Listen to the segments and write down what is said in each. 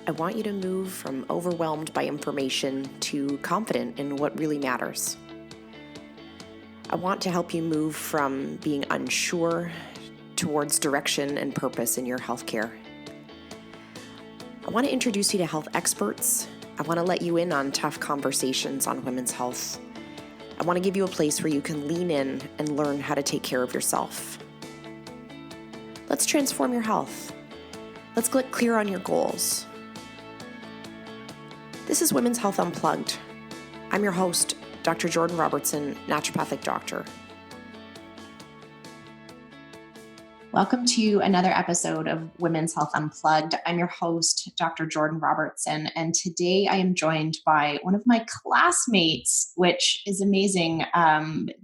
I want you to move from overwhelmed by information to confident in what really matters. I want to help you move from being unsure towards direction and purpose in your healthcare. I want to introduce you to health experts. I want to let you in on tough conversations on women's health. I want to give you a place where you can lean in and learn how to take care of yourself. Let's transform your health. Let's get clear on your goals. This is Women's Health Unplugged. I'm your host, Dr. Jordan Robertson, naturopathic doctor. Welcome to another episode of Women's Health Unplugged. I'm your host, Dr. Jordan Robertson, and today I am joined by one of my classmates, which is amazing,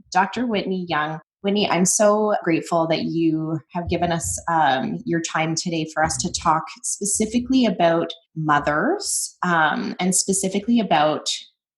Dr. Whitney Young. Whitney, I'm so grateful that you have given us your time today for us to talk specifically about mothers and specifically about,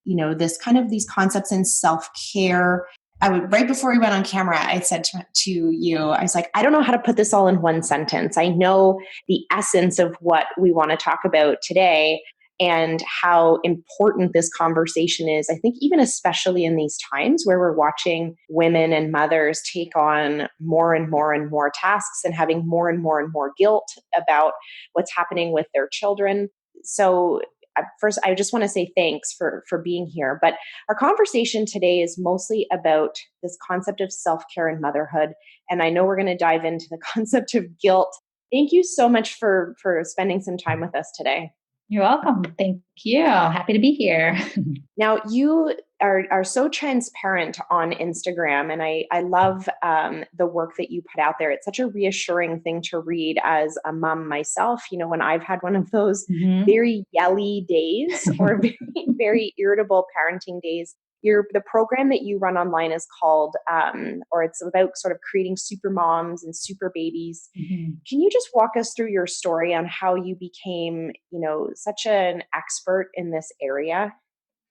this kind of these concepts in self-care. Right before we went on camera, I said to you, I was like, I don't know how to put this all in one sentence. I know the essence of what we want to talk about today and how important this conversation is. I think even especially in these times where we're watching women and mothers take on more and more and more tasks and having more and more guilt about what's happening with their children. So first, I just want to say thanks for being here. But our conversation today is mostly about this concept of self-care and motherhood. And I know we're going to dive into the concept of guilt. Thank you so much for spending some time with us today. You're welcome. Thank you. Happy to be here. Now, you are so transparent on Instagram, and I love the work that you put out there. It's such a reassuring thing to read as a mom myself. When I've had one of those very yelly days or very, very irritable parenting days, the program that you run online is called, or it's about sort of creating super moms and super babies. Can you just walk us through your story on how you became, such an expert in this area?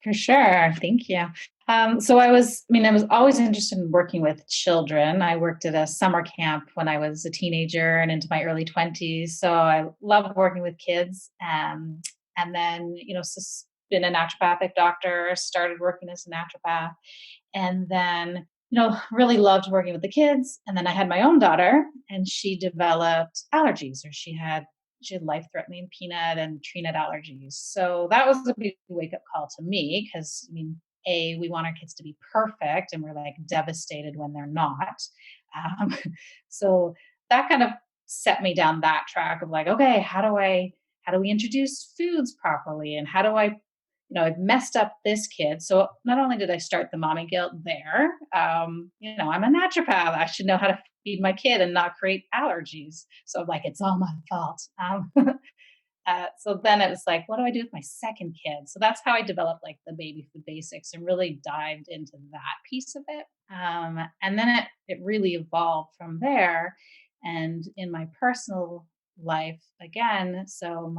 For sure. Thank you. So I was always interested in working with children. I worked at a summer camp when I was a teenager and into my early 20s. So I loved working with kids. And then, been a naturopathic doctor, started working as a naturopath, and then, really loved working with the kids. And then I had my own daughter and she developed allergies, or she had life-threatening peanut and tree nut allergies. So that was a big wake-up call to me because, we want our kids to be perfect and we're like devastated when they're not. So that kind of set me down that track of like, okay, how do we introduce foods properly? And how do I've messed up this kid. So not only did I start the mommy guilt there, I'm a naturopath. I should know how to feed my kid and not create allergies. So I'm like, it's all my fault. So then it was like, what do I do with my second kid? So that's how I developed like the baby food basics and really dived into that piece of it. And then it really evolved from there. And in my personal life, again, so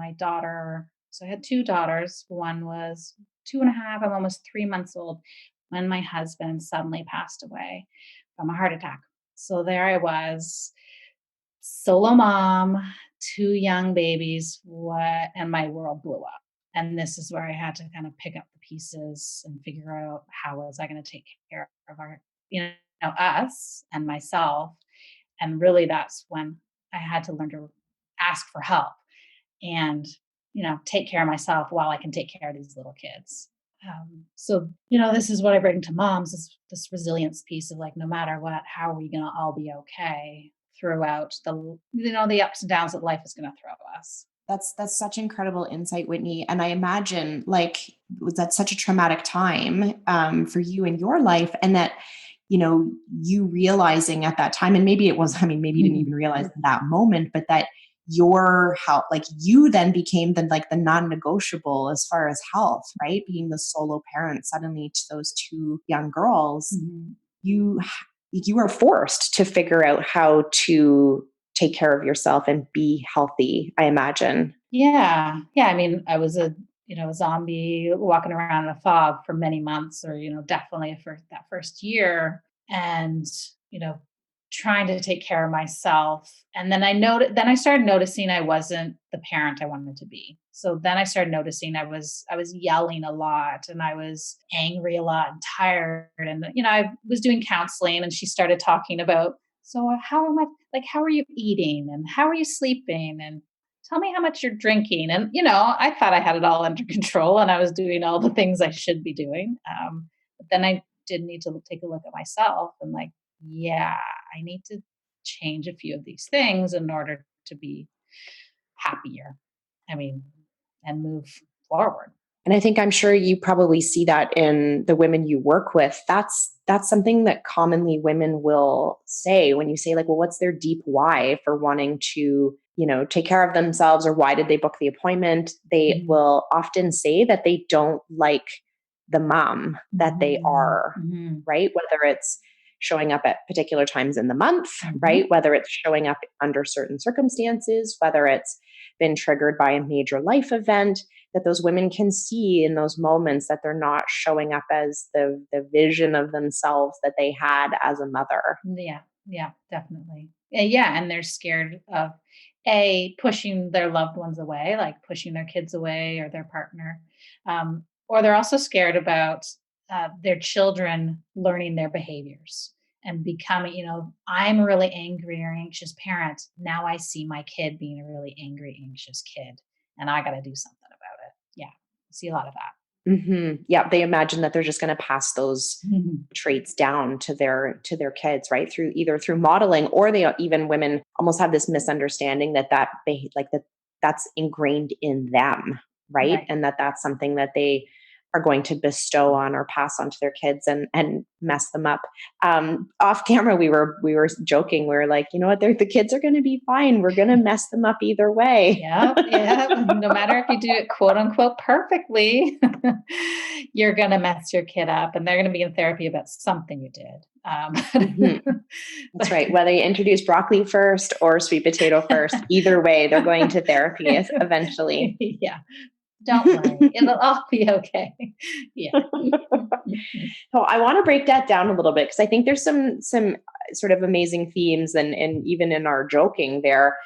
I had two daughters. One was 2.5. I'm almost 3 months old when my husband suddenly passed away from a heart attack. So there I was, solo mom, two young babies, and my world blew up. And this is where I had to kind of pick up the pieces and figure out how was I going to take care of us and myself. And really that's when I had to learn to ask for help and, take care of myself while I can take care of these little kids. So this is what I bring to moms, is this resilience piece of like, no matter what, how are we going to all be okay throughout the ups and downs that life is going to throw us. That's such incredible insight, Whitney. And I imagine that's such a traumatic time for you in your life, and that, you realizing at that time, and maybe it was, maybe you didn't even realize in that moment, but that your health, you then became the non-negotiable as far as health, right? Being the solo parent suddenly to those two young girls, you are forced to figure out how to take care of yourself and be healthy, I imagine. Yeah. I was a zombie walking around in a fog for many months, or, definitely for that first year. And, trying to take care of myself. And then I started noticing I wasn't the parent I wanted to be. So then I started noticing I was yelling a lot, and I was angry a lot and tired. And I was doing counseling, and she started talking about, so how are you eating, and how are you sleeping, and tell me how much you're drinking. And I thought I had it all under control, and I was doing all the things I should be doing. But then I did need to take a look at myself and, like, yeah, I need to change a few of these things in order to be happier. I mean, and move forward. And I think I'm sure you probably see that in the women you work with. That's something that commonly women will say when you say, like, well, what's their deep why for wanting to, take care of themselves, or why did they book the appointment? They Mhm. will often say that they don't like the mom that they Mhm. are, Mhm. right? Whether it's showing up at particular times in the month, right? Mhm. Whether it's showing up under certain circumstances, whether it's been triggered by a major life event, that those women can see in those moments that they're not showing up as the vision of themselves that they had as a mother. Yeah, yeah, definitely. Yeah, and they're scared of pushing their loved ones away, like pushing their kids away or their partner, or they're also scared about their children learning their behaviors and becoming. I'm a really angry or anxious parent. Now I see my kid being a really angry, anxious kid, and I got to do something about it. Yeah, I see a lot of that. Yeah, they imagine that they're just going to pass those Mhm. traits down to their kids, right? Through either through modeling, or they even women almost have this misunderstanding that's ingrained in them, right? Right. And that's something that they are going to bestow on or pass on to their kids and mess them up. Off camera, we were joking. We were like, you know what? The kids are going to be fine. We're going to mess them up either way. Yeah, yeah. No matter if you do it quote unquote perfectly, you're gonna mess your kid up, and they're gonna be in therapy about something you did. Mhm. That's But right. Whether you introduce broccoli first or sweet potato first, either way, they're going to therapy eventually. yeah, don't worry, it'll all be okay. Yeah. So I want to break that down a little bit, because I think there's some sort of amazing themes, and even in our joking there.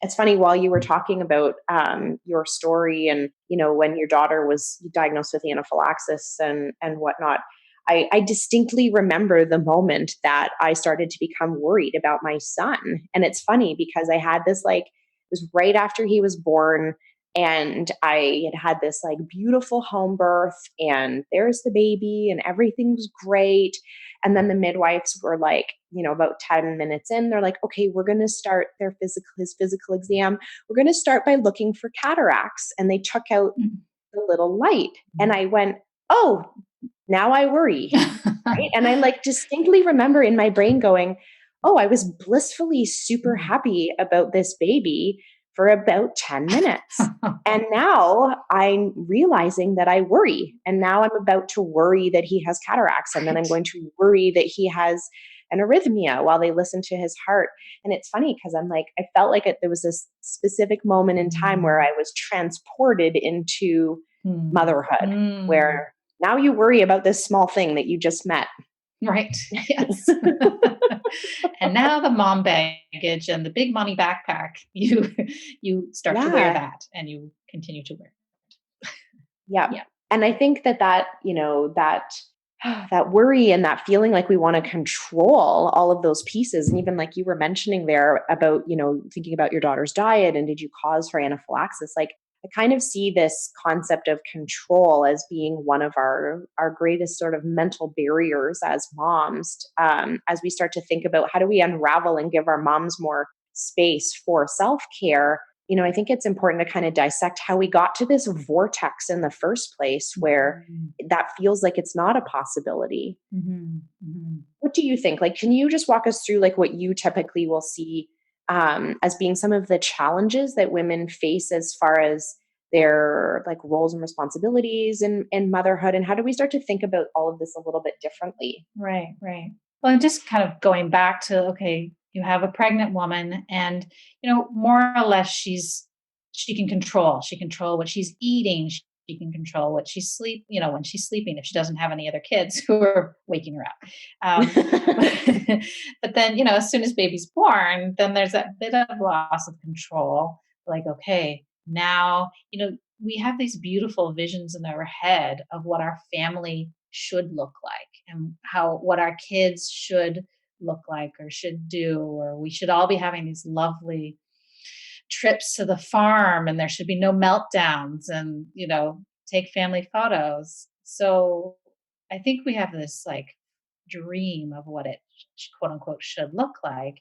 It's funny, while you were talking about your story, and when your daughter was diagnosed with anaphylaxis and whatnot. I distinctly remember the moment that I started to become worried about my son. And it's funny because I had this, like, it was right after he was born, and I had this, like, beautiful home birth, and there's the baby, and everything was great. And then the midwives were like, about 10 minutes in, they're like, okay, we're going to start his physical exam. We're going to start by looking for cataracts. And they took out the little light. And I went, oh, now I worry. Right. And I, like, distinctly remember in my brain going, oh, I was blissfully super happy about this baby for about 10 minutes. And now I'm realizing that I worry. And now I'm about to worry that he has cataracts. And then I'm Right. going to worry that he has an arrhythmia while they listen to his heart. And it's funny because I'm like, I felt like there was this specific moment in time where Mm. I was transported into Mm. motherhood, Mm. where now you worry about this small thing that you just met. Right. Yes. And now the mom baggage and the big mommy backpack, you start to wear Yeah. that, and you continue to wear. Yeah. Yeah. And I think that worry and that feeling like we want to control all of those pieces. And even like you were mentioning there about, thinking about your daughter's diet and did you cause her anaphylaxis? Like, I kind of see this concept of control as being one of our greatest sort of mental barriers as moms, as we start to think about how do we unravel and give our moms more space for self-care. I think it's important to kind of dissect how we got to this vortex in the first place where Mhm. that feels like it's not a possibility. Mhm. Mhm. What do you think? Like, can you just walk us through, like, what you typically will see as being some of the challenges that women face as far as their, like, roles and responsibilities in motherhood, and how do we start to think about all of this a little bit differently? Right, right. Well, and just kind of going back to, okay, you have a pregnant woman, and more or less she can control. She control what she's eating. She she can control what she's when she's sleeping, if she doesn't have any other kids who are waking her up. But, but then, as soon as baby's born, then there's that bit of loss of control. Like, okay, now, we have these beautiful visions in our head of what our family should look like and what our kids should look like or should do, or we should all be having these lovely trips to the farm and there should be no meltdowns and take family photos. So I think we have this like dream of what it quote unquote should look like,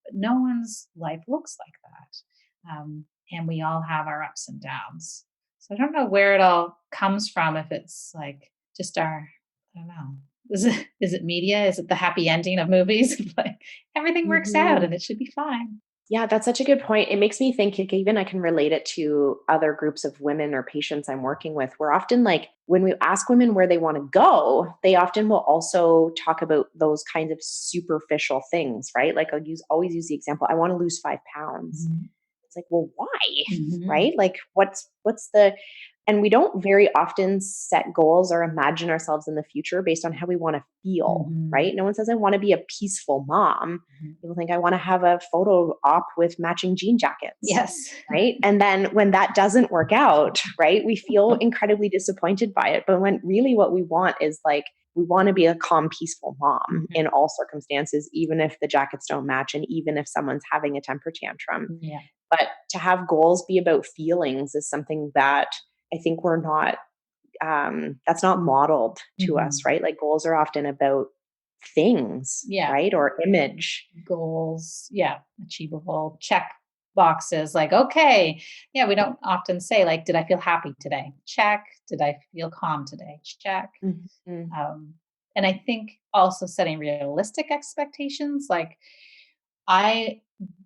but no one's life looks like that. And we all have our ups and downs. So I don't know where it all comes from, if it's like just I don't know, is it media, is it the happy ending of movies? Like everything works out and Mhm. it should be fine. Yeah, that's such a good point. It makes me think, like, even I can relate it to other groups of women or patients I'm working with. We're often like, when we ask women where they want to go, they often will also talk about those kinds of superficial things, right? Like always use the example, I want to lose 5 pounds. Mhm. It's like, well, why? Mhm. Right? Like what's the and we don't very often set goals or imagine ourselves in the future based on how we want to feel, Mhm. right? No one says I want to be a peaceful mom. Mhm. People think I want to have a photo op with matching jean jackets, Yes. right? And then when that doesn't work out, right, we feel incredibly disappointed by it. But when really what we want is like, we want to be a calm, peaceful mom Mhm. in all circumstances, even if the jackets don't match and even if someone's having a temper tantrum. Yeah. But to have goals be about feelings is something that I think we're not, that's not modeled to us, Mhm. right? Like goals are often about things, Yeah. right? Or image. Goals, yeah, achievable check boxes. Like, okay, yeah, we don't often say like, did I feel happy today? Check. Did I feel calm today? Check. Mhm. Um, and I think also setting realistic expectations. Like, I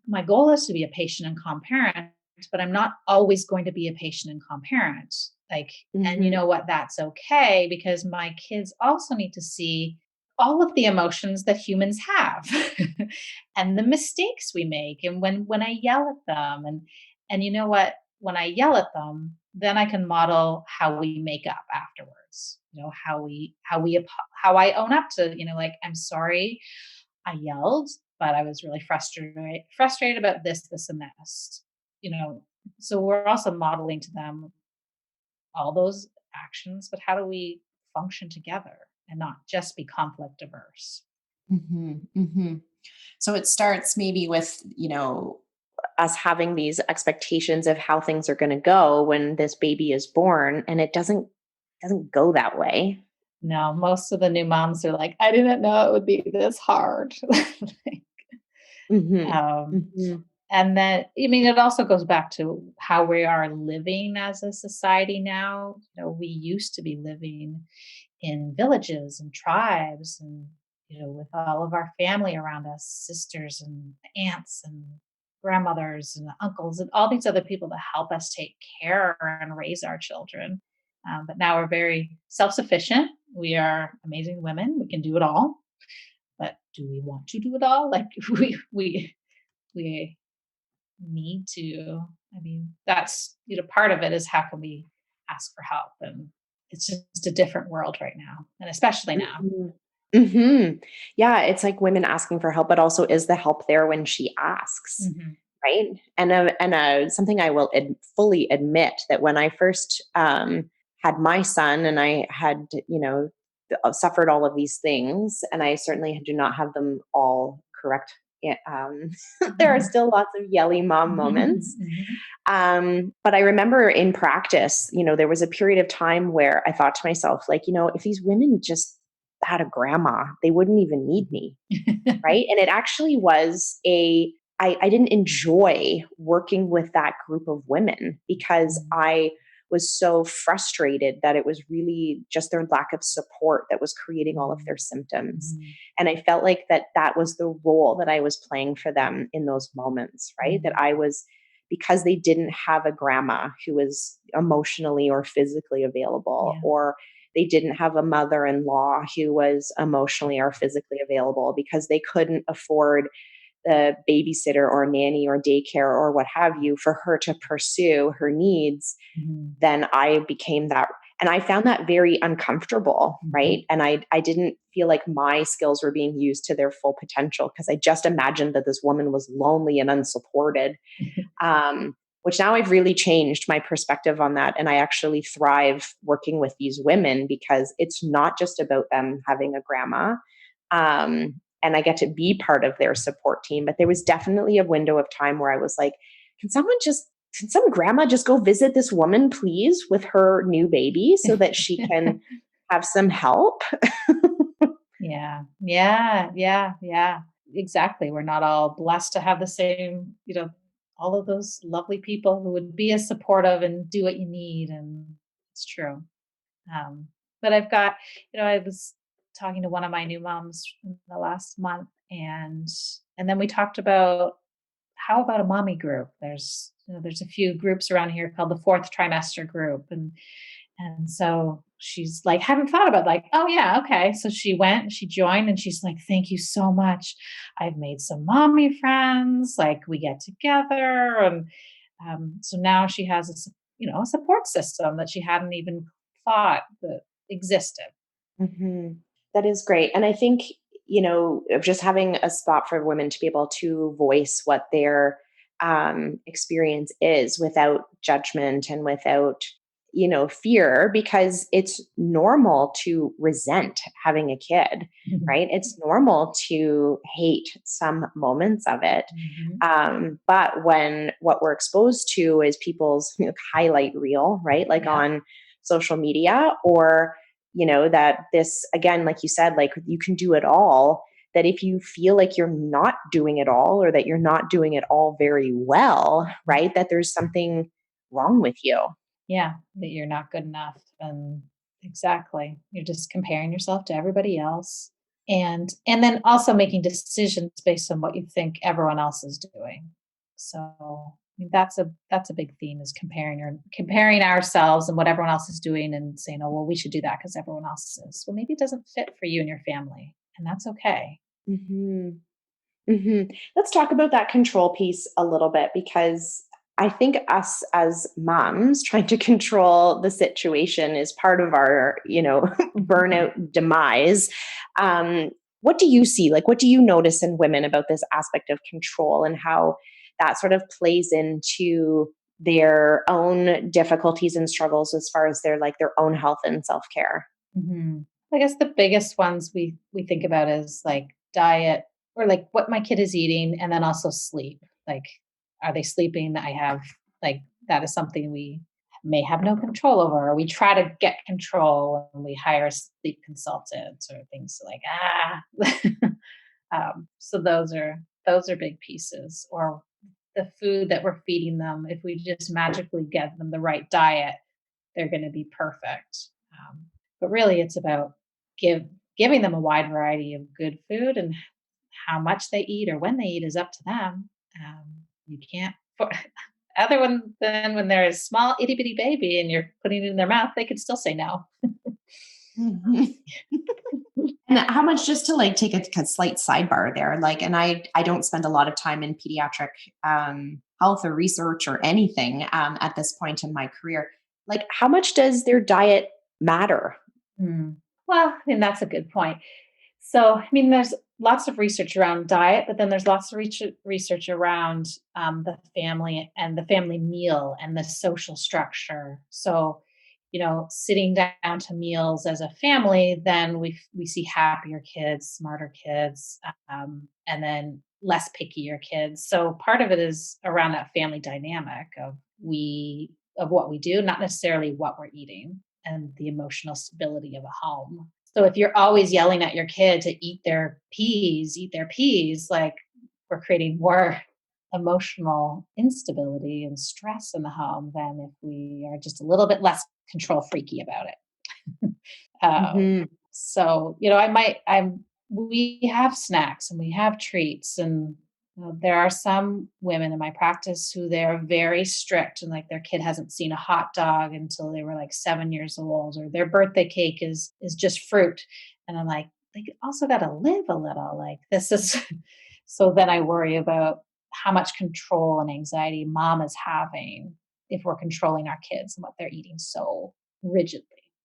my goal is to be a patient and calm parent, but I'm not always going to be a patient and calm parent. Like, and you Mhm. know what? That's okay, because my kids also need to see all of the emotions that humans have and the mistakes we make. And when I yell at them, and you know what? When I yell at them, then I can model how we make up afterwards. How I own up to, like, I'm sorry I yelled, but I was really frustrated about this, and this. You know, so we're also modeling to them all those actions, but how do we function together and not just be conflict averse? Mhm. Mhm. So it starts maybe with, us having these expectations of how things are going to go when this baby is born, and it doesn't go that way. No, most of the new moms are like, I didn't know it would be this hard. Mhm. um, Mhm. and then, I mean, it also goes back to how we are living as a society now. We used to be living in villages and tribes, and with all of our family around us, sisters and aunts and grandmothers and uncles and all these other people to help us take care and raise our children. But now we're very self-sufficient. We are amazing women, we can do it all. But do we want to do it all? Like, we need to. I mean, that's, part of it is, how can we ask for help? And it's just a different world right now, and especially now. Mhm. Mhm. Yeah, it's like women asking for help, but also is the help there when she asks, Hmm. right? Something I will fully admit that when I first had my son and I had, suffered all of these things, and I certainly do not have them all correct. There are still lots of yelly mom moments. Hmm. But I remember in practice, there was a period of time where I thought to myself, like, if these women just had a grandma, they wouldn't even need me. Right. And it actually was I didn't enjoy working with that group of women because I was so frustrated that it was really just their lack of support that was creating all of their symptoms. And I felt like that was the role that I was playing for them in those moments, right? That I was, because they didn't have a grandma who was emotionally or physically available, Yeah. or they didn't have a mother-in-law who was emotionally or physically available, because they couldn't afford the babysitter or nanny or daycare or what have you for her to pursue her needs, Mhm. then I became that. And I found that very uncomfortable, Mhm. right? And I didn't feel like my skills were being used to their full potential because I just imagined that this woman was lonely and unsupported. Which now I've really changed my perspective on that. And I actually thrive working with these women because it's not just about them having a grandma. And I get to be part of their support team. But there was definitely a window of time where I was like, can someone just, can some grandma just go visit this woman, please, with her new baby so that she can have some help? Yeah. Yeah. Yeah. Yeah. Exactly. We're not all blessed to have the same, all of those lovely people who would be as supportive and do what you need. And it's true. Um, but I was talking to one of my new moms in the last month, and then we talked about how about a mommy group? There's a few groups around here called the fourth trimester group, and so she's like, haven't thought about, like, oh yeah, okay. So she went, she joined, and she's like, thank you so much. I've made some mommy friends. Like we get together, and so now she has a support system that she hadn't even thought that existed. Hmm. That is great. And I think, of just having a spot for women to be able to voice what their experience is without judgment and without, fear, because it's normal to resent having a kid, Mhm. right? It's normal to hate some moments of it. Mhm. But when what we're exposed to is people's highlight reel, right? Like Yeah. on social media, or that this, again, like you said, like you can do it all, that if you feel like you're not doing it all or that you're not doing it all very well, right, that there's something wrong with you. Yeah, that you're not good enough. And exactly. You're just comparing yourself to everybody else. And then also making decisions based on what you think everyone else is doing. So I mean, that's a big theme, is comparing ourselves and what everyone else is doing and saying, oh well, we should do that because everyone else is. Well, maybe it doesn't fit for you and your family. And that's okay. Hmm. Hmm. Let's talk about that control piece a little bit, because I think us as moms trying to control the situation is part of our, burnout demise. Um, what do you see? Like, what do you notice in women about this aspect of control and how that sort of plays into their own difficulties and struggles as far as their own health and self care? Mhm. I guess the biggest ones we think about is like diet, or like what my kid is eating, and then also sleep. Like, are they sleeping? Like, that is something we may have no control over, or we try to get control and we hire sleep consultants or things like so those are big pieces. Or the food that we're feeding them. If we just magically get them the right diet, they're going to be perfect. But really, it's about give giving them a wide variety of good food, and how much they eat or when they eat is up to them. You can't other than when they're a small itty bitty baby and you're putting it in their mouth, they could still say no. Mhm. And how much, just to like take a slight sidebar there, like, and I don't spend a lot of time in pediatric health or research or anything at this point in my career. Like, how much does their diet matter? Hmm. Well, I mean, that's a good point. So, I mean, there's lots of research around diet, but then there's lots of research around the family and the family meal and the social structure. So, sitting down to meals as a family, then we see happier kids, smarter kids, and then less pickier kids. So part of it is around that family dynamic of what we do, not necessarily what we're eating, and the emotional stability of a home. So if you're always yelling at your kid to eat their peas, like, we're creating more emotional instability and stress in the home than if we are just a little bit less control freaky about it. Hmm. So, we have snacks and we have treats, and there are some women in my practice who they're very strict, and like their kid hasn't seen a hot dog until they were like 7 years old, or their birthday cake is just fruit. And I'm like, also got to live a little. Like, this is So then I worry about how much control and anxiety mom is having if we're controlling our kids and what they're eating so rigidly.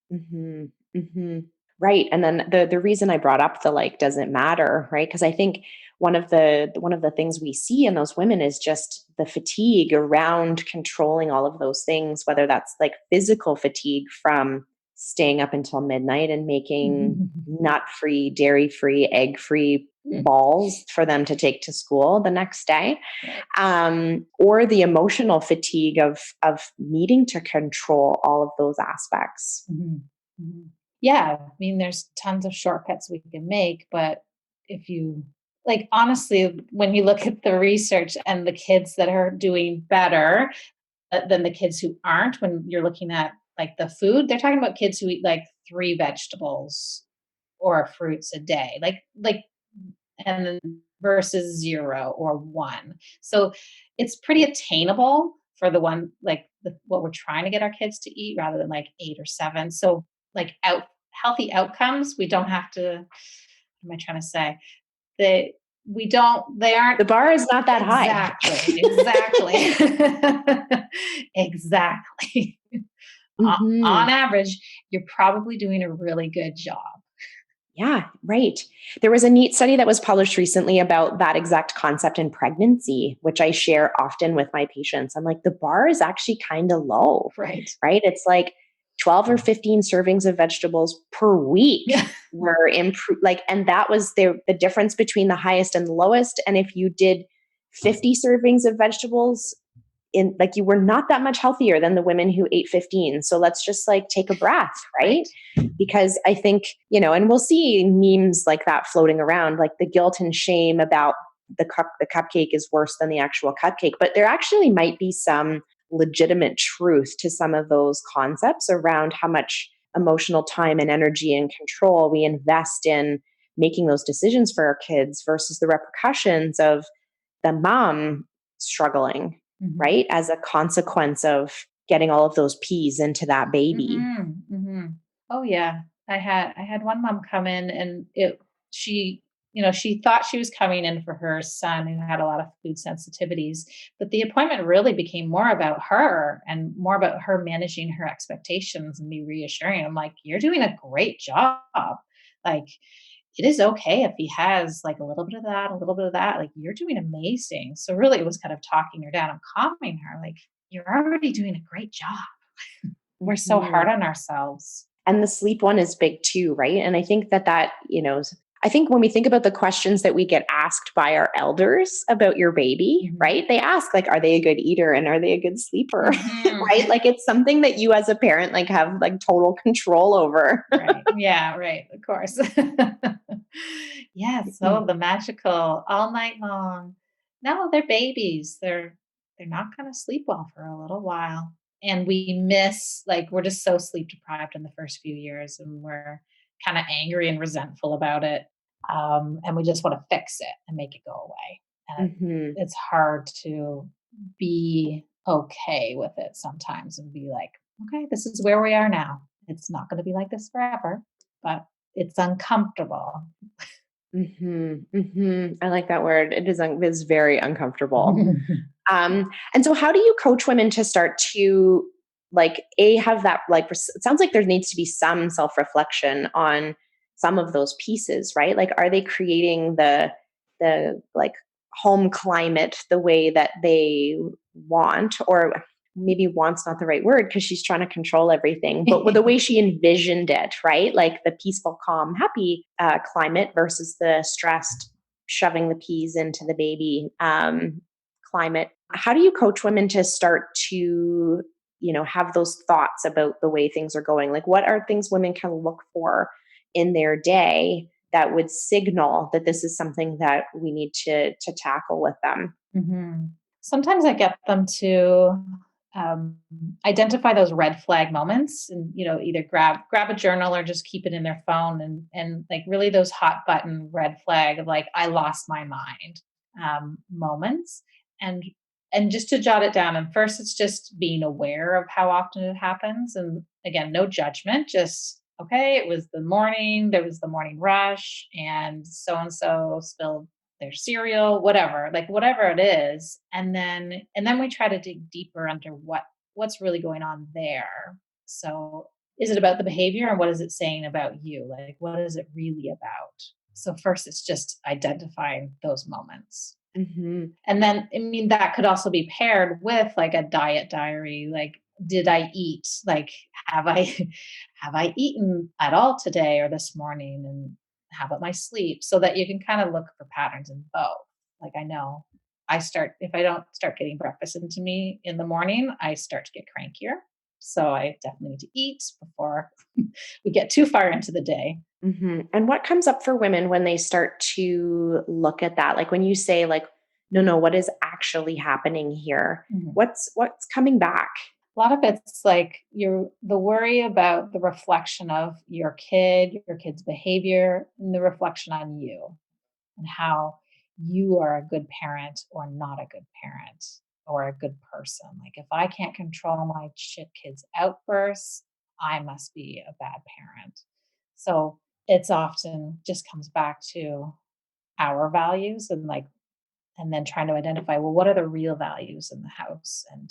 Hmm. Hmm. Right. And then the reason I brought up the like doesn't matter, right? Because I think one of the things we see in those women is just the fatigue around controlling all of those things, whether that's like physical fatigue from staying up until midnight and making nut-free, dairy-free, egg-free balls for them to take to school the next day, Right. or the emotional fatigue of needing to control all of those aspects. Mhm. Mhm. Yeah, I mean, there's tons of shortcuts we can make, but if you like, honestly, when you look at the research and the kids that are doing better than the kids who aren't, when you're looking at like the food, they're talking about kids who eat like 3 vegetables or fruits a day, and then versus 0 or 1. So it's pretty attainable for the one like what we're trying to get our kids to eat rather than like 8 or 7. So like healthy outcomes, we don't have to. What am I trying to say? They we don't. They aren't The bar is not that high. exactly exactly. On Hmm. average, you're probably doing a really good job. Yeah, right. There was a neat study that was published recently about that exact concept in pregnancy, which I share often with my patients. I'm like, the bar is actually kind of low, Right. right? It's like 12 or 15 servings of vegetables per week Yeah. were improved. Like, and that was the difference between the highest and the lowest. And if you did 50 servings of vegetables, in like you were not that much healthier than the women who ate 15. So let's just like take a breath, Right. right? Because I think, and we'll see memes like that floating around, like the guilt and shame about the cupcake is worse than the actual cupcake. But there actually might be some legitimate truth to some of those concepts around how much emotional time and energy and control we invest in making those decisions for our kids versus the repercussions of the mom struggling, Mhm. right? As a consequence of getting all of those peas into that baby. Mhm, mhm. Oh, yeah. I had one mom come in and she, she thought she was coming in for her son who had a lot of food sensitivities, but the appointment really became more about her and more about her managing her expectations and me reassuring him, like, "You're doing a great job. Like, it is okay if he has like a little bit of that, a little bit of that. Like, you're doing amazing." So really it was kind of talking her down and calming her, like, "You're already doing a great job." We're so hard Mhm. on ourselves. And the sleep one is big too, right? And I think I think when we think about the questions that we get asked by our elders about your baby, Mhm. right? They ask like, are they a good eater and are they a good sleeper? Mhm. Right? Like it's something that you as a parent like have like total control over. Right. Yeah, right, of course. Yeah, so the magical all night long. No, they're babies. They're not gonna sleep well for a little while. And we miss like, we're just so sleep deprived in the first few years, and we're kinda angry and resentful about it, and we just wanna fix it and make it go away. And Hmm. it's hard to be okay with it sometimes and be like, "Okay, this is where we are now. It's not gonna be like this forever, but it's uncomfortable." Mhm, mhm. I like that word. It's very uncomfortable. And so how do you coach women to start to like have that like it sounds like there needs to be some self-reflection on some of those pieces, right? Like are they creating the like home climate the way that they want, or maybe wants not the right word because she's trying to control everything, but with the way she envisioned it, right? Like the peaceful, calm, happy climate versus the stressed, shoving the peas into the baby climate. How do you coach women to start to, have those thoughts about the way things are going? Like, what are things women can look for in their day that would signal that this is something that we need to tackle with them? Mhm. Sometimes I get them to um, identify those red flag moments, and either grab a journal or just keep it in their phone, and like really those hot button red flag of like, I lost my mind moments, and just to jot it down. And first it's just being aware of how often it happens, and again, no judgment, just okay, it was the morning, there was the morning rush, and so spilled their cereal, whatever it is. And then we try to dig deeper under what's really going on there. So is it about the behavior, and what is it saying about you? Like, what is it really about? So first it's just identifying those moments. Mhm. And then, I mean, that could also be paired with like a diet diary. Like, did I eat? Like, have I have I eaten at all today or this morning? And how about my sleep? So that you can kind of look for patterns in both. Like, I know if I don't start getting breakfast into me in the morning, I start to get crankier. So I definitely need to eat before we get too far into the day. Mhm. And what comes up for women when they start to look at that? Like when you say like, no, no, what is actually happening here? Mhm. What's coming back? A lot of it's like the worry about the reflection of your kid's behavior, and the reflection on you, and how you are a good parent or not a good parent or a good person. Like, if I can't control my shit kid's outbursts, I must be a bad parent. So it's often just comes back to our values, and then trying to identify, well, what are the real values in the house, and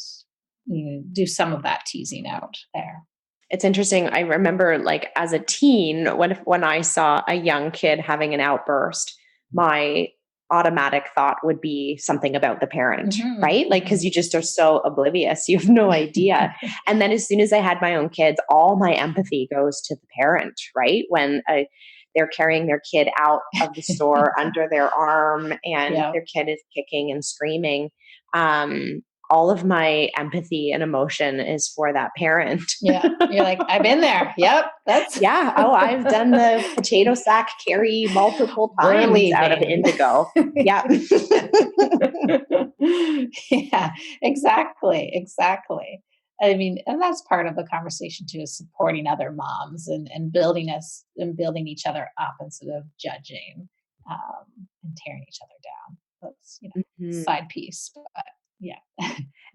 do some of that teasing out there. It's interesting. I remember like as a teen, when I saw a young kid having an outburst, my automatic thought would be something about the parent, Hmm. right? Like because you just are so oblivious, you have no idea. And then as soon as I had my own kids, all my empathy goes to the parent, right? When they're carrying their kid out of the store under their arm and Yeah. their kid is kicking and screaming. Um, all of my empathy and emotion is for that parent. Yeah. You're like, I've been there. Yep. That's Yeah. Oh, I've done the potato sack carry multiple we're times out of leaving. indigo. Yeah. Yeah, exactly. Exactly. I mean, and that's part of the conversation too, is supporting other moms, and building each other up instead of judging, and tearing each other down. That's, Mhm. side piece. But yeah.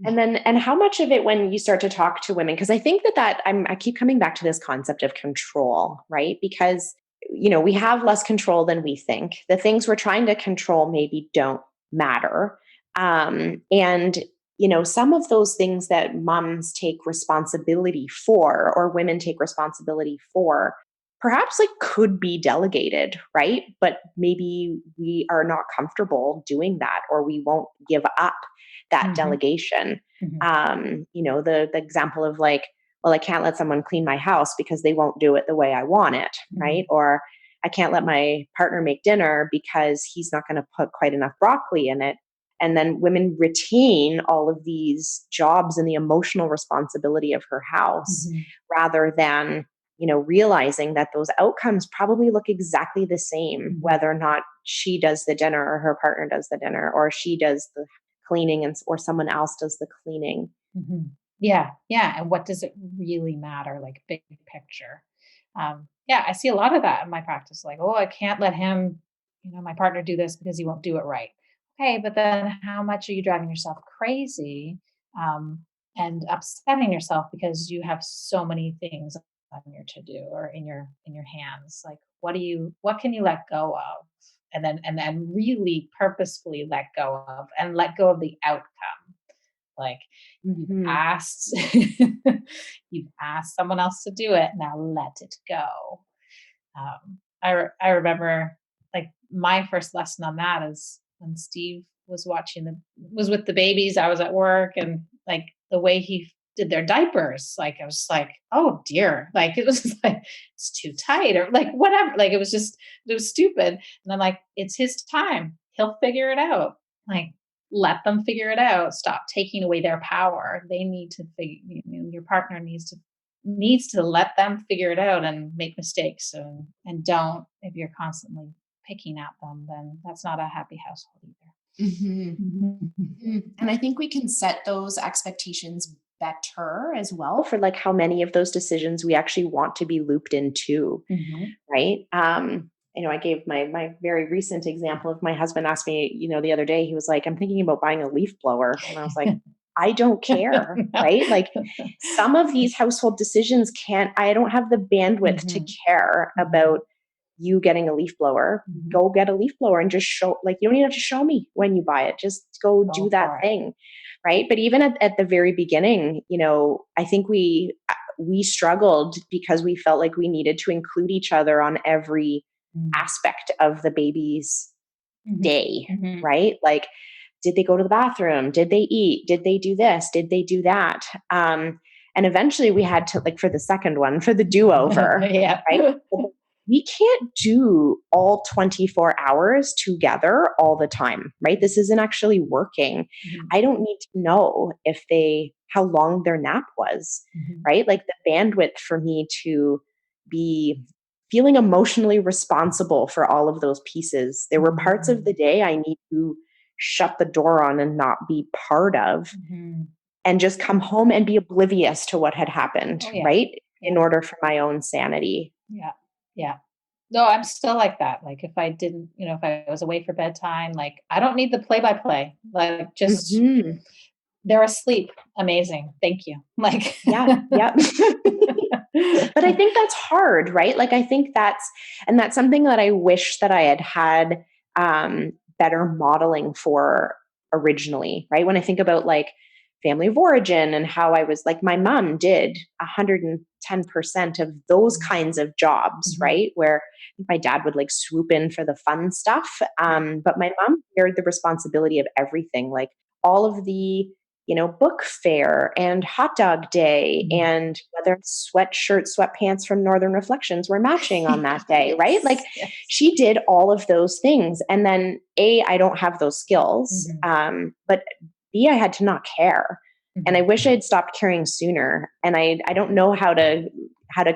And then, and how much of it when you start to talk to women, because I think I keep coming back to this concept of control, right? Because, we have less control than we think. The things we're trying to control maybe don't matter. And, some of those things that moms take responsibility for or women take responsibility for, perhaps like could be delegated, right? But maybe we are not comfortable doing that, or we won't give up that Mhm, delegation. mhm, The example of like, well, I can't let someone clean my house because they won't do it the way I want it, right? mhm, Or I can't let my partner make dinner because he's not going to put quite enough broccoli in it. And then women retain all of these jobs and the emotional responsibility of her house mhm, rather than, realizing that those outcomes probably look exactly the same, mhm, whether or not she does the dinner or her partner does the dinner or she does the cleaning or someone else does the cleaning. mhm. Yeah, yeah, and what does it really matter, like, big picture? Yeah, I see a lot of that in my practice, like, "Oh, I can't let him, my partner do this because he won't do it right." Okay, but then how much are you driving yourself crazy, um, and upsetting yourself because you have so many things on your to-do or in your hands? Like, what can you let go of? And then really purposefully let go of, and let go of the outcome. Like, you've Hmm. asked you've asked someone else to do it, now let it go. I remember, like, my first lesson on that is when Steve was with the babies. I was at work, and like the way he did their diapers, like I was just like, oh dear, like it was just like it's too tight or like whatever. Like it was stupid. And I'm like, it's his time. He'll figure it out. Like, let them figure it out. Stop taking away their power. They need to figure. Your partner needs to let them figure it out and make mistakes, and don't, if you're constantly picking at them, then that's not a happy household either. Hmm. Mhm. And I think we can set those expectations better as well for like how many of those decisions we actually want to be looped into, Mhm. right? I gave my very recent example of my husband asked me, the other day, he was like, I'm thinking about buying a leaf blower. And I was like, I don't care, No. right? Like some of these household decisions I don't have the bandwidth to Mhm. care Mhm. about you getting a leaf blower, go get a leaf blower and just show, like, you don't even have to show me when you buy it. Just go do Go that for it. thing. Right. But even at the very beginning, I think we struggled because we felt like we needed to include each other on every Mm. aspect of the baby's Mhm. day. Mhm. Right. Like, did they go to the bathroom? Did they eat? Did they do this? Did they do that? And eventually we had to, like, for the second one, for the do-over, Yeah. right? We can't do all 24 hours together all the time, right? This isn't actually working. Mhm. I don't need to know how long their nap was, Mhm. right? Like, the bandwidth for me to be feeling emotionally responsible for all of those pieces. There were parts of the Mhm. day I need to shut the door on and not be part of, Mhm. and just come home and be oblivious to what had happened, Oh, yeah. right? Yeah. In order for my own sanity. Yeah. Yeah. No, I'm still like that. Like if I didn't, if I was away for bedtime, like I don't need the play by play. Like just Mhm. they're asleep. Amazing. Thank you. Like Yeah, yep. But I think that's hard, right? Like, I think that's something that I wish that I had better modeling for originally, right? When I think about, like, family of origin and how I was, like, my mom did 110% of those kinds of jobs, Mhm. right? Where my dad would, like, swoop in for the fun stuff. But my mom shared the responsibility of everything, like all of the book fair and hot dog day, Mhm. and whether sweatshirt, sweatpants from Northern Reflections were matching on that day, right? Like, Yes. Yes. she did all of those things. And then I don't have those skills. Mhm. But B, I had to not care. And I Mhm. wish I had stopped caring sooner. And I don't know how to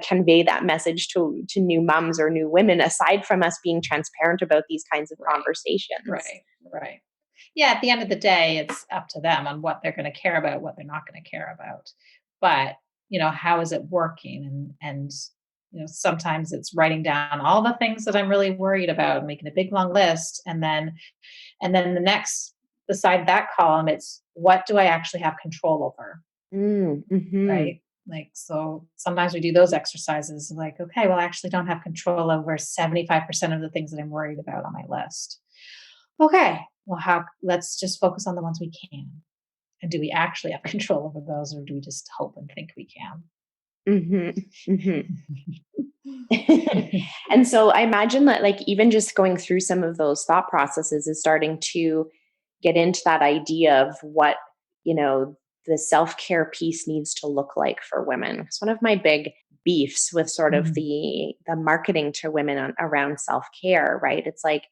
convey that message to new moms or new women, aside from us being transparent about these kinds of Right. conversations. Right. Right. Yeah, at the end of the day, it's up to them on what they're going to care about, what they're not going to care about. But, how is it working? And sometimes it's writing down all the things that I'm really worried about, making a big long list. And then the next beside that column, it's what do I actually have control over? Mm-hmm. Right. Like, so sometimes we do those exercises like, okay, well, I actually don't have control over 75% of the things that I'm worried about on my list. Okay, well, let's just focus on the ones we can. And do we actually have control over those, or do we just hope and think we can? Mm-hmm. Mm-hmm. And so I imagine that, like, even just going through some of those thought processes is starting to get into that idea of what, you know, the self-care piece needs to look like for women. It's one of my big beefs with sort of Mhm. the marketing to women around self-care, right? It's like,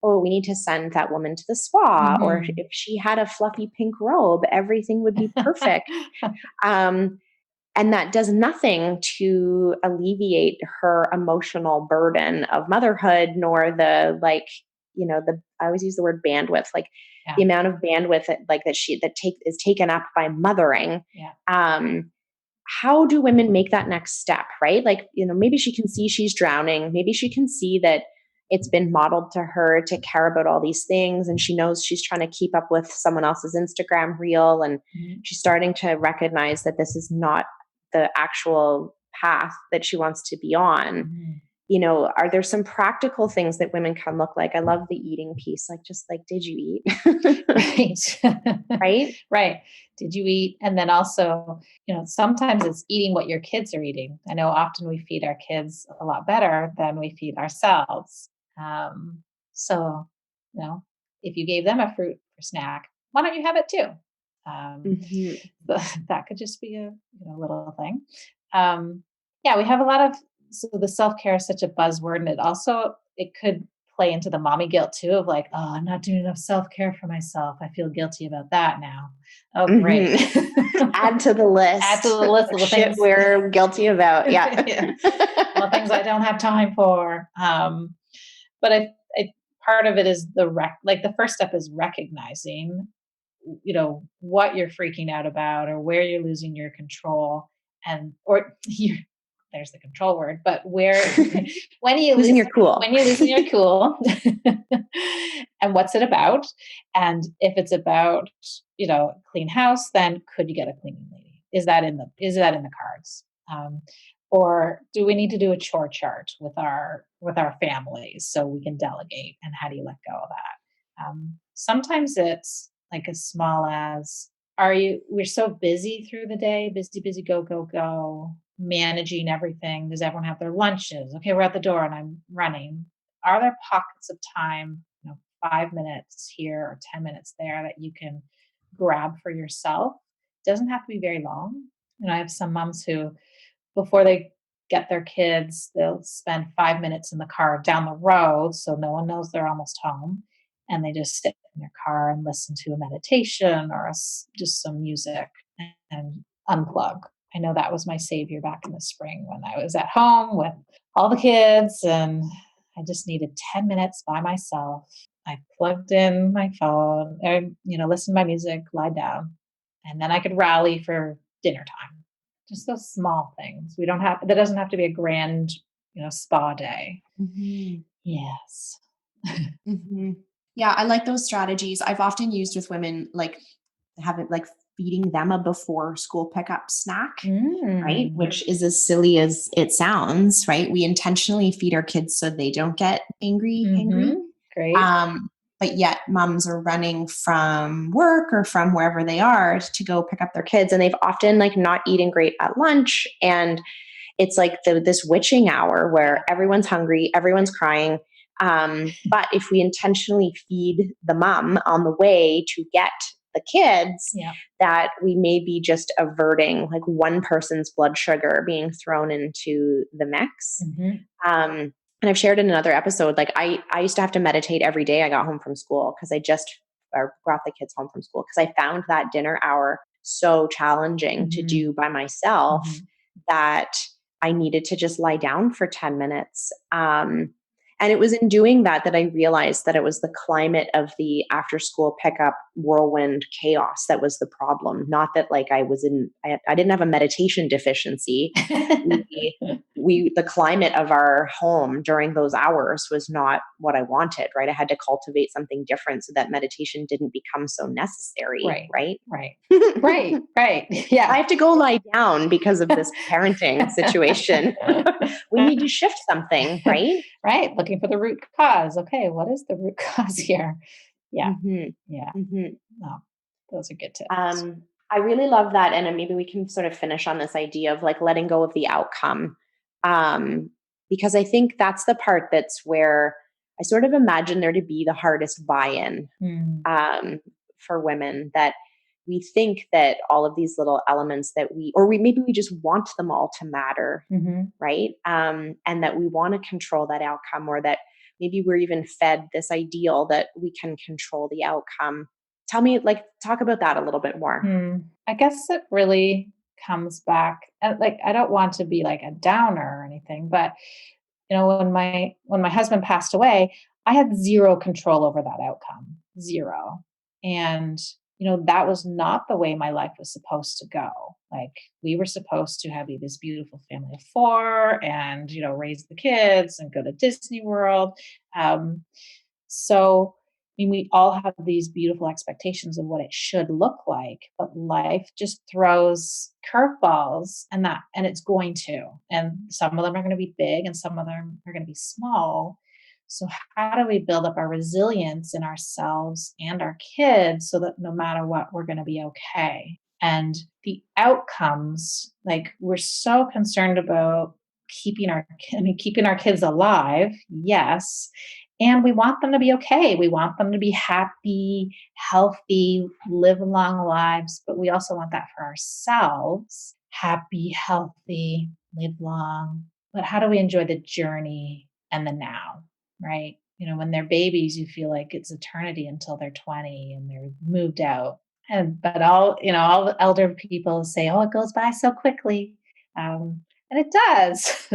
oh, we need to send that woman to the spa, or Mhm. if she had a fluffy pink robe, everything would be perfect. Um, and that does nothing to alleviate her emotional burden of motherhood, nor the, like, the, I always use the word bandwidth, like Yeah, the amount of bandwidth that is taken up by mothering. yeah. um how do women make that next step, right? Like, maybe she can see she's drowning, maybe she can see that it's been modeled to her to care about all these things, and she knows she's trying to keep up with someone else's Instagram reel, and Mhm. she's starting to recognize that this is not the actual path that she wants to be on. Mhm. Are there some practical things that women can look like? I love the eating piece, like, just like, did you eat? Right. Right. Right. Did you eat? And then also, sometimes it's eating what your kids are eating. I know often we feed our kids a lot better than we feed ourselves. So, you know, if you gave them a fruit for snack, why don't you have it too? Um, Hmm. that could just be a little thing. Um, yeah, we have a lot of so the self care is such a buzzword, and it could play into the mommy guilt too of like, oh, I'm not doing enough self care for myself. I feel guilty about that now. Oh, great. Hmm. Add to the Add to list the list of of the shit things. we're guilty about. Yeah. Yeah, all the things I don't have time for. But I part of it is like the first step is recognizing what you're freaking out about or where you're losing your control, and or you there's the control word, but where when you Losing lose your cool. when you're losing your cool, and what's it about? And if it's about clean house, then could you get a cleaning lady? Is that in the cards? Or do we need to do a chore chart with our families so we can delegate? And how do you let go of that? Sometimes it's like as small as, we're so busy through the day, busy, busy, go, go, go, managing everything. Does everyone have their lunches? Okay, we're at the door and I'm running. Are there pockets of time, 5 minutes here or 10 minutes there that you can grab for yourself? Doesn't have to be very long. I have some moms who, before they get their kids, they'll spend 5 minutes in the car down the road so no one knows they're almost home. And they just sit in their car and listen to a meditation or just some music and unplug. I know that was my savior back in the spring when I was at home with all the kids and I just needed 10 minutes by myself. I plugged in my phone and, listened to my music, lie down, and then I could rally for dinner time. Just those small things. That doesn't have to be a grand, spa day. Mm-hmm. Yes. Mm-hmm. Yeah, I like those strategies. I've often used with women, like having like feeding them a before school pickup snack, right? Mm. Which is as silly as it sounds, right? We intentionally feed our kids so they don't get angry. Great. Um, but yet moms are running from work or from wherever they are to go pick up their kids. And they've often like not eaten great at lunch. And it's like this witching hour where everyone's hungry, everyone's crying. But if we intentionally feed the mom on the way to get the kids, that we may be just averting like one person's blood sugar being thrown into the mix. And I've shared in another episode, like I used to have to meditate every day I got home from school because brought the kids home from school because I found that dinner hour so challenging to do by myself that I needed to just lie down for 10 minutes. And it was in doing that I realized that it was the climate of the after school pickup whirlwind chaos that was the problem. Not that like I didn't have a meditation deficiency. The climate of our home during those hours was not what I wanted, right? I had to cultivate something different so that meditation didn't become so necessary, right? Yeah. I have to go lie down because of this parenting situation. We need to shift something, right? Right. Looking for the root cause. Okay, what is the root cause here? Yeah. Mm-hmm. Yeah. Mm-hmm. No, those are good tips. I really love that. And maybe we can sort of finish on this idea of like letting go of the outcome. Because I think that's the part that's where I sort of imagine there to be the hardest buy-in for women, that we think that all of these little elements maybe we just want them all to matter, right? And that we want to control that outcome, or that maybe we're even fed this ideal that we can control the outcome. Talk about that a little bit more. I guess it really comes back, and like, I don't want to be like a downer or anything, but when my husband passed away, I had zero control over that outcome, zero. And that was not the way my life was supposed to go. Like, we were supposed to have this beautiful family of four, and raise the kids and go to Disney World. So, I mean, we all have these beautiful expectations of what it should look like, but life just throws curveballs, and it's going to. And some of them are going to be big and some of them are going to be small. So how do we build up our resilience in ourselves and our kids so that no matter what, we're going to be okay? And the outcomes, like, we're so concerned about keeping our kids alive. Yes. And we want them to be okay. We want them to be happy, healthy, live long lives, but we also want that for ourselves. Happy, healthy, live long. But how do we enjoy the journey and the now, right? When they're babies, you feel like it's eternity until they're 20 and they're moved out. But all the elder people say, "Oh, it goes by so quickly," and it does.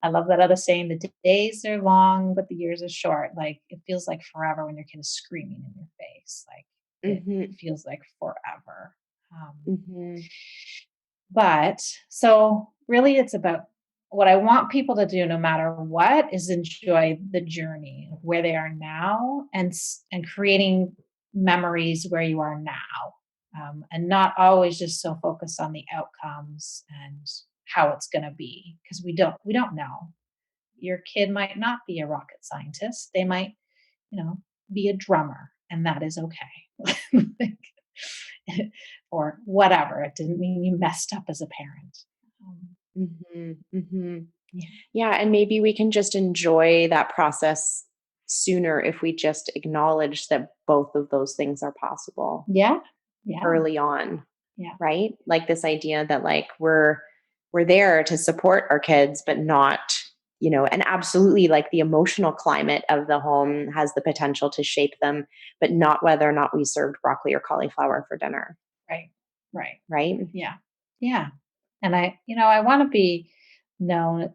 I love that other saying: "The days are long, but the years are short." Like, it feels like forever when your kid is screaming in your face. Like, it feels like forever. But so really, it's about what I want people to do, no matter what, is enjoy the journey of where they are now, and creating memories where you are now, and not always just so focused on the outcomes and how it's going to be, because we don't know. Your kid might not be a rocket scientist. They might, you know, be a drummer, and that is okay. Or whatever. It didn't mean you messed up as a parent. Um, Hmm. Hmm. yeah. Yeah. And maybe we can just enjoy that process sooner if we just acknowledge that both of those things are possible Yeah. Yeah. early on, Yeah. right? Like this idea that like we're there to support our kids, but not, and absolutely like the emotional climate of the home has the potential to shape them, but not whether or not we served broccoli or cauliflower for dinner, Right. Right. right? Yeah. Yeah. And I want to be known,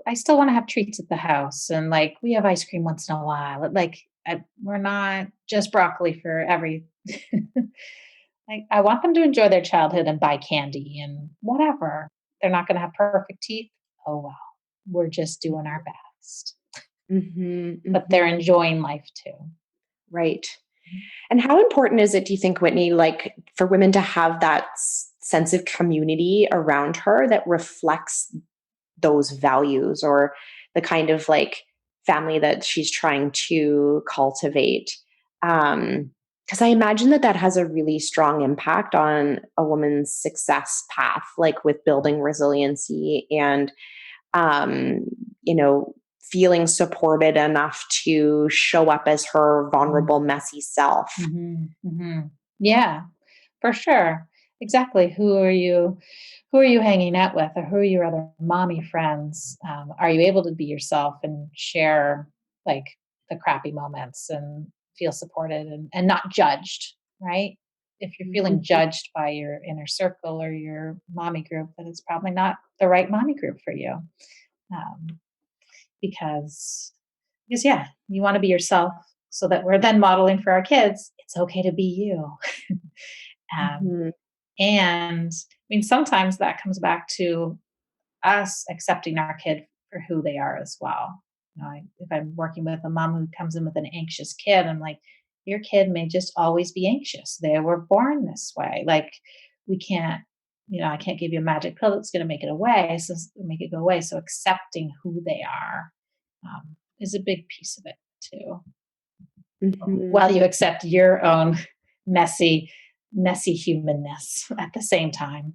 I still want to have treats at the house, and like we have ice cream once in a while. Like we're not just broccoli for every. I want them to enjoy their childhood and buy candy and whatever. They're not going to have perfect teeth. Oh well, we're just doing our best. Hmm. But they're Hmm. enjoying life too. Right. And how important is it, do you think, Whitney, like for women to have that sense of community around her that reflects those values or the kind of like family that she's trying to cultivate? Because I imagine that that has a really strong impact on a woman's success path, like with building resiliency and, um, you know, feeling supported enough to show up as her vulnerable, messy self. Mm-hmm. Hmm. Yeah, for sure. Exactly. Who are you hanging out with, or who are your other mommy friends? Are you able to be yourself and share like the crappy moments and feel supported and not judged, right? If you're feeling Mhm. judged by your inner circle or your mommy group, then it's probably not the right mommy group for you. Um, because yeah, you want to be yourself, so that we're then modeling for our kids. It's okay to be you. um, Mhm. and I mean, sometimes that comes back to us accepting our kid for who they are as well. If I'm working with a mom who comes in with an anxious kid, I'm like, your kid may just always be anxious. They were born this way. Like, we can't, I can't give you a magic pill that's going to make it away. So make it go away. So accepting who they are is a big piece of it too. Mhm. While you accept your own messy, messy humanness at the same time.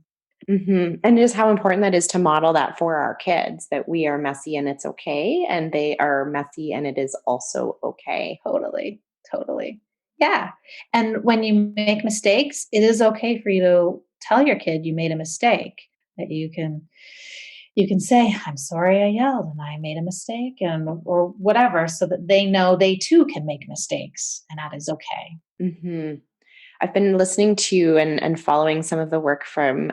Mhm. And just how important that is to model that for our kids, that we are messy and it's okay, and they are messy and it is also okay. Totally, totally. Yeah. And when you make mistakes, it is okay for you to tell your kid you made a mistake. That you can say, I'm sorry I yelled and I made a mistake, and or whatever, so that they know they too can make mistakes and that is okay. Mhm. I've been listening to and following some of the work from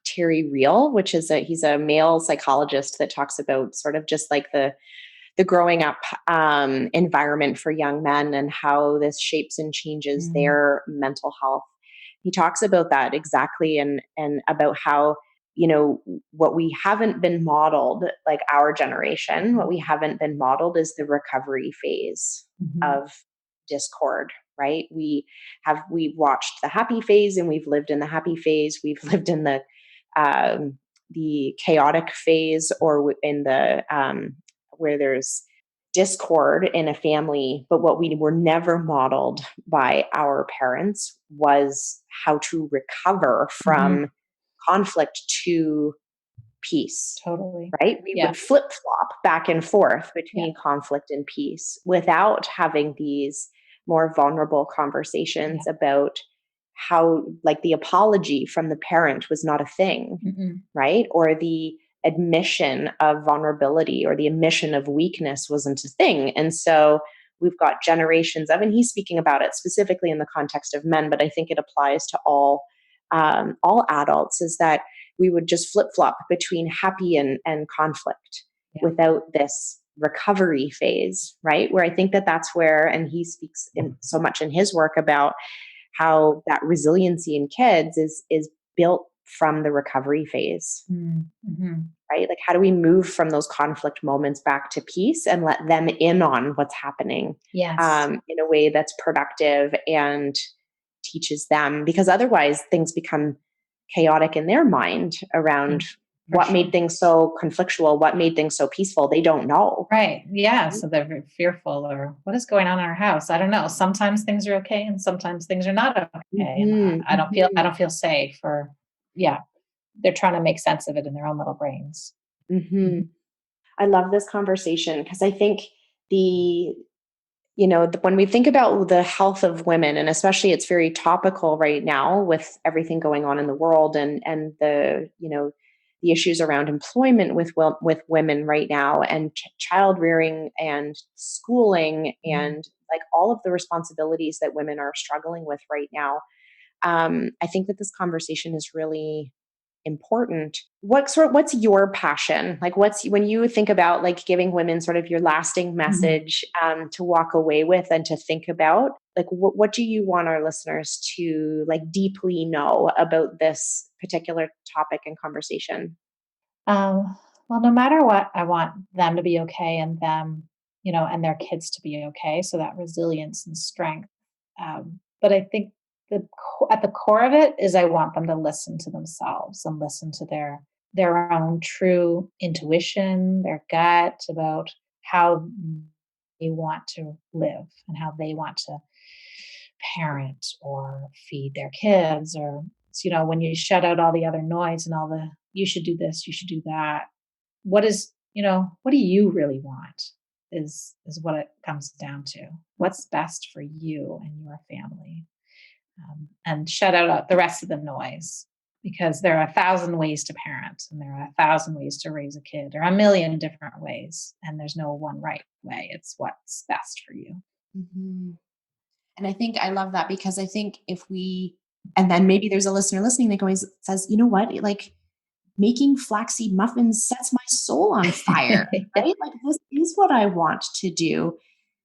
Terry Real, which is he's a male psychologist that talks about sort of just like the growing up environment for young men and how this shapes and changes Mm, their mental health. He talks about that exactly, and about how, what we haven't been modeled, like our generation, what we haven't been modeled is the recovery phase mhm, of discord, right? We've watched the happy phase and we've lived in the happy phase. We've lived in the chaotic phase, or in the where there's discord in a family. But what we were never modeled by our parents was how to recover mhm. from conflict to peace, Totally. right? We Yeah, would flip flop back and forth yeah, between conflict and peace without having these more vulnerable yeah. conversations about how, like, the apology from the parent was not a thing, Mm-mm. right? Or the admission of vulnerability or the admission of weakness wasn't a thing. And so we've got generations of, and he's speaking about it specifically in the context of men, but I think it applies to all adults, is that we would just flip flop between happy and conflict Yeah. without this recovery phase, right? Where I think that that's where, and he speaks in so much in his work about how that resiliency in kids is built from the recovery phase, Mm, mhm. right? Like, how do we move from those conflict moments back to peace and let them in on what's happening, Yes. in a way that's productive and teaches them? Because otherwise, things become chaotic in their mind Yeah. around what made things so conflictual, what made things so peaceful. They don't know. Right. Yeah. So they're very fearful, or what is going on in our house? I don't know. Sometimes things are okay and sometimes things are not okay. And Mm-hmm, I don't feel safe, or yeah, they're trying to make sense of it in their own little brains. mm-hmm. Mhm. I love this conversation because I think when we think about the health of women, and especially it's very topical right now with everything going on in the world and the issues around employment with women right now, and child rearing and schooling, Mhm. and like all of the responsibilities that women are struggling with right now. I think that this conversation is really important. What's your passion? Like what's when you think about like giving women sort of your lasting Mhm. message to walk away with and to think about, like what do you want our listeners to like deeply know about this particular topic and conversation? Um, well, no matter what, I want them to be okay, and them, and their kids to be okay. So that resilience and strength. But I think at the core of it is I want them to listen to themselves and listen to their own true intuition, their gut about how they want to live and how they want to parent or feed their kids, or when you shut out all the other noise and all the you should do this, you should do that. What do you really want is what it comes down to. What's best for you and your family, and shut out the rest of the noise, because there are 1,000 ways to parent and there are 1,000 ways to raise a kid, or a million different ways, and there's no one right way. It's what's best for you. Mhm. And I think I love that because I think and then maybe there's a listener listening that goes says, you know what, like making flaxseed muffins sets my soul on fire, right? Like this is what I want to do.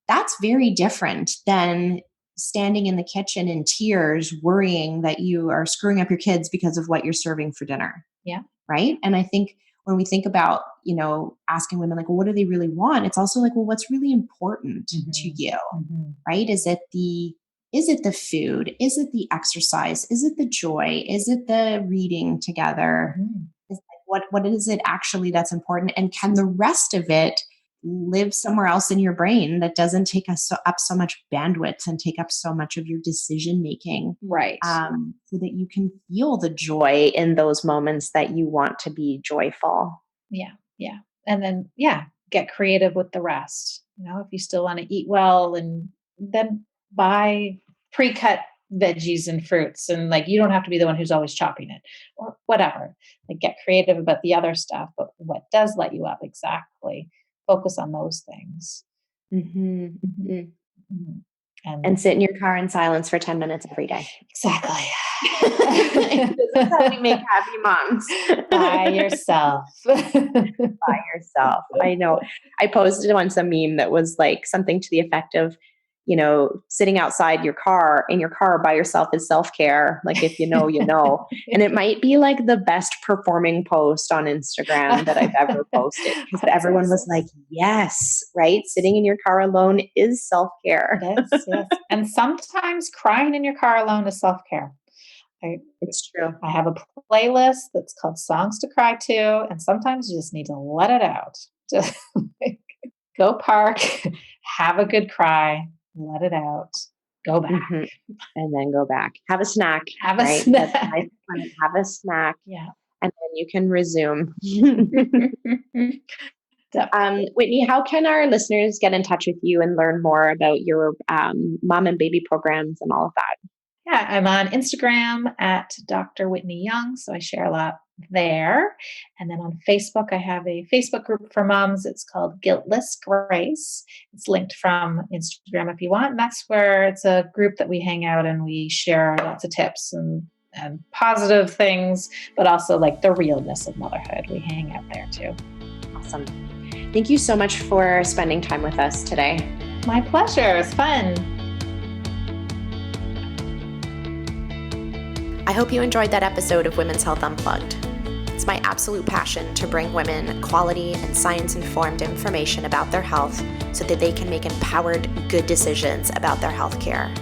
That's very different than standing in the kitchen in tears, worrying that you are screwing up your kids because of what you're serving for dinner. Yeah. Right. And I think when we think about, asking women like, well, what do they really want? It's also like, well, what's really important to Hmm. you? Hmm. Right? Is it the food? Is it the exercise? Is it the joy? Is it the reading together? Hmm. Is what is it actually that's important? And can the rest of it live somewhere else in your brain that doesn't take up so much bandwidth and take up so much of your decision making, Right. so that you can feel the joy in those moments that you want to be joyful. Yeah. Yeah. And then, yeah, get creative with the rest. If you still want to eat well, and then buy pre-cut veggies and fruits, and like you don't have to be the one who's always chopping it, or whatever. Like get creative about the other stuff, but what does light you up, exactly. Focus on those things. Hmm. Mhm. Mhm. And And sit in your car in silence for 10 minutes every day. exactly. This is how we make happy moms. By yourself. By yourself. I know. I posted once a meme that was like something to the effect of, sitting outside in your car by yourself is self-care. Like if you know, you know. And it might be like the best performing post on Instagram that I've ever posted, because That's everyone was awesome. like, yes, right? Sitting in your car alone is self-care. Yes, yes. And sometimes crying in your car alone is self-care. I It's true. I have a playlist that's called Songs to Cry To, and sometimes you just need to let it out. Just like, go park, have a good cry, let it out, go back, Hmm. And then go back. Have a snack, have a right? That's a snack. nice one. Have a snack, Yeah. and then you can resume. Definitely. Whitney, how can our listeners get in touch with you and learn more about your mom and baby programs and all of that? Yeah, I'm on Instagram at Dr. Whitney Young, so I share a lot there. And then on Facebook, I have a Facebook group for moms. It's called Guiltless Grace. It's linked from Instagram if you want. And that's where it's a group that we hang out and we share lots of tips and positive things, but also like the realness of motherhood. We hang out there too. Awesome. Thank you so much for spending time with us today. My pleasure. It's fun. I hope you enjoyed that episode of Women's Health Unplugged. It's my absolute passion to bring women quality and science-informed information about their health so that they can make empowered, good decisions about their health care.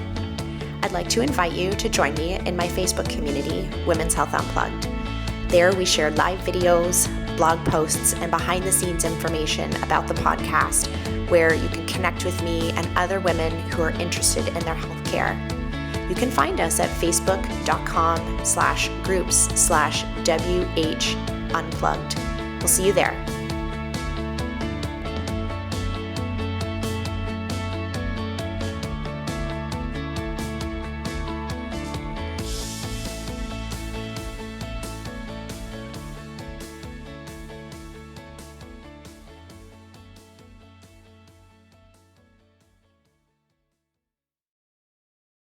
I'd like to invite you to join me in my Facebook community, Women's Health Unplugged. There we share live videos, blog posts, and behind the scenes information about the podcast, where you can connect with me and other women who are interested in their healthcare. You can find us at facebook.com/groups/WH Unplugged. We'll see you there.